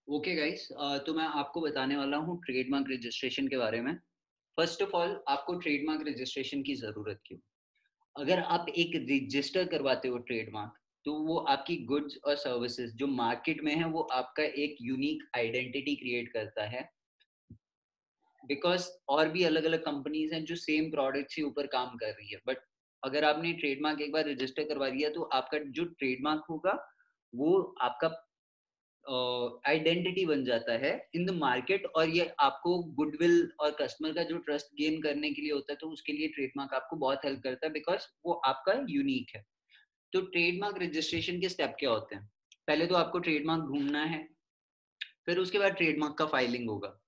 Okay guys, तो मैं आपको बताने वाला हूँ ट्रेडमार्क रजिस्ट्रेशन के बारे में। फर्स्ट ऑफ ऑल आपको ट्रेडमार्क रजिस्ट्रेशन की ज़रूरत क्यों? अगर आप एक रजिस्टर करवाते हो ट्रेडमार्क, तो वो आपकी गुड्स और सर्विसेज जो मार्केट में है, वो आपका एक यूनिक आइडेंटिटी क्रिएट करता है। बिकॉज़ और भी अलग-अलग कंपनीज़ हैं जो सेम प्रोडक्ट्स के ऊपर काम कर रही है। बट अगर आपने ट्रेडमार्क एक बार रजिस्टर करवा दिया, तो आपका जो ट्रेडमार्क होगा, वो आपका आइडेंटिटी बन जाता है इन द मार्केट, और ये आपको गुडविल और कस्टमर का जो ट्रस्ट गेन करने के लिए होता है, तो उसके लिए ट्रेडमार्क आपको बहुत हेल्प करता है बिकॉज़ वो आपका यूनिक है। तो ट्रेडमार्क रजिस्ट्रेशन के स्टेप क्या होते हैं? पहले तो आपको ट्रेडमार्क ढूँढना है, फिर उसके बाद ट्रेडमार्क का फाइलिंग होगा।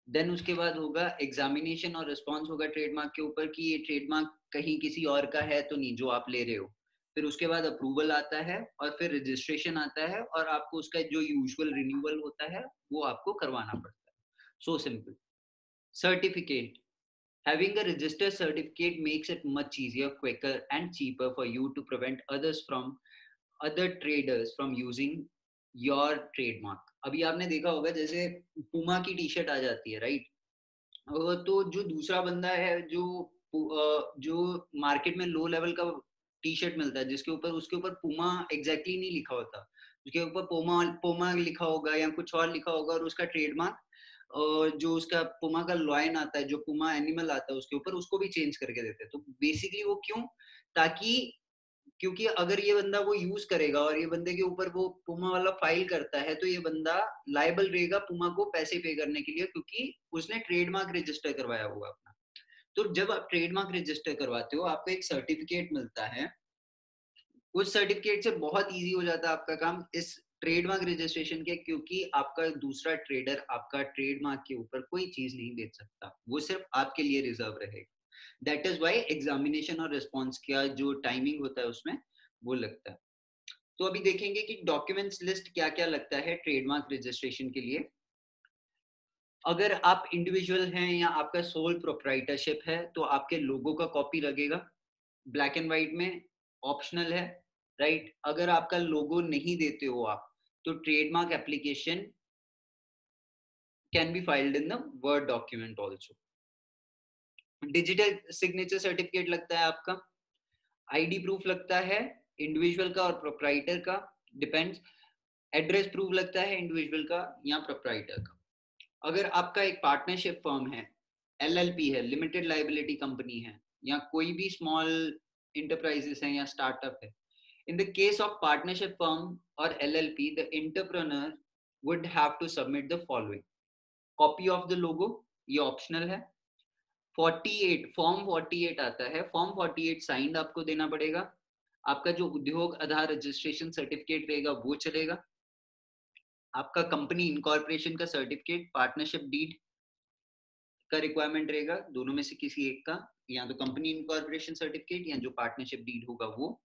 देन उसके बाद होगा एग्ज़ामिनेशन और रिस्पॉन्स होगा ट्रेडमार्क के ऊपर कि ये ट्रेडमार्क कहीं किसी और का है तो नहीं, जो आप ले रहे हो। फिर उसके बाद अप्रूवल आता है और फिर रजिस्ट्रेशन आता है, और आपको उसका जो यूजुअल रिन्यूअल होता है, वो आपको करवाना पड़ता है। So simple. Certificate. Having a registered certificate makes it much easier, quicker, and cheaper for you to prevent other traders from using your trademark. अभी आपने देखा होगा जैसे पुमा की टी शर्ट आ जाती है, राइट? तो जो दूसरा बंदा है जो मार्केट में लो लेवल का टी शर्ट मिलता है, जिसके ऊपर उसके ऊपर पुमा एग्जैक्टली नहीं लिखा होता, उसके ऊपर पोमा पोमा लिखा होगा या कुछ और लिखा होगा, और उसका ट्रेडमार्क जो उसका पुमा का लॉयन आता है, जो पुमा एनिमल आता है उसके ऊपर, उसको भी चेंज करके देते हैं। तो बेसिकली वो क्यों? ताकि क्योंकि अगर ये बंदा वो यूज करेगा और ये बंदे के ऊपर वो पुमा वाला फाइल करता है, तो ये बंदा लायबल रहेगा पुमा को पैसे पे करने के लिए, क्योंकि उसने ट्रेडमार्क रजिस्टर करवाया होगा अपना। तो जब आप ट्रेडमार्क रजिस्टर करवाते हो, आपको एक सर्टिफिकेट मिलता है। उस सर्टिफिकेट से बहुत इजी हो जाता है आपका काम इस ट्रेडमार्क रजिस्ट्रेशन के, क्योंकि आपका दूसरा ट्रेडर आपका ट्रेडमार्क के ऊपर कोई चीज नहीं बेच सकता, वो सिर्फ आपके लिए रिजर्व रहेगा। दैट इज वाई एग्जामिनेशन और रिस्पॉन्स का जो टाइमिंग होता है उसमें वो लगता है। तो अभी देखेंगे कि डॉक्यूमेंट्स लिस्ट क्या क्या लगता है ट्रेडमार्क रजिस्ट्रेशन के लिए। अगर आप इंडिविजुअल हैं या आपका सोल प्रोप्राइटरशिप है, तो आपके लोगो का कॉपी लगेगा, ब्लैक एंड व्हाइट में, ऑप्शनल है, राइट? अगर आपका लोगो नहीं देते हो आप, तो trademark application can be filed in the word document also. Digital signature certificate लगता है आपका, आईडी प्रूफ लगता है इंडिविजुअल का और प्रोप्राइटर का, डिपेंड्स। एड्रेस प्रूफ लगता है इंडिविजुअल का या प्रोप्राइटर का। अगर आपका एक पार्टनरशिप फर्म है, एलएलपी है, लिमिटेड लाइबिलिटी कंपनी है, या कोई भी स्मॉल इंटरप्राइजेस है या स्टार्टअप है, in the case of partnership firm or LLP, the entrepreneur would have to submit the following: copy of the logo, ये ऑप्शनल है। 48 फॉर्म 48 आता है, फॉर्म 48 साइंड आपको देना पड़ेगा। आपका जो उद्योग आधार रजिस्ट्रेशन सर्टिफिकेट रहेगा वो चलेगा। आपका कंपनी इनकॉर्पोरेशन का सर्टिफिकेट, पार्टनरशिप डीड का रिक्वायरमेंट रहेगा, दोनों में से किसी एक का, या तो कंपनी इनकॉर्पोरेशन सर्टिफिकेट या जो पार्टनरशिप डीड होगा वो।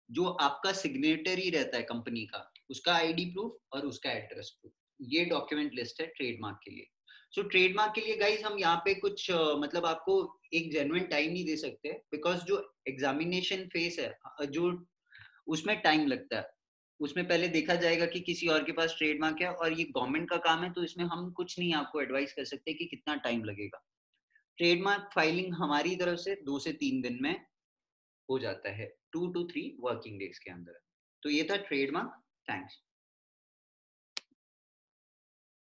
जो आपका सिग्नेटरी रहता है कंपनी का, उसका आईडी प्रूफ और उसका एड्रेस प्रूफ। ये डॉक्यूमेंट लिस्ट है ट्रेडमार्क के लिए। सो ट्रेडमार्क के लिए गाइस हम यहाँ पे कुछ मतलब आपको एक जेन्युइन टाइम नहीं दे सकते, बिकॉज जो एग्जामिनेशन फेस है, जो उसमें टाइम लगता है। उसमें पहले देखा जाएगा कि किसी और के पास ट्रेडमार्क है, और ये गवर्नमेंट का काम है, तो इसमें हम कुछ नहीं आपको एडवाइस कर सकते कि कितना टाइम लगेगा। ट्रेडमार्क फाइलिंग हमारी तरफ से 2 से 3 दिन में हो जाता है, 2 to 3 वर्किंग डेज के अंदर। तो ये था ट्रेडमार्क। थैंक्स।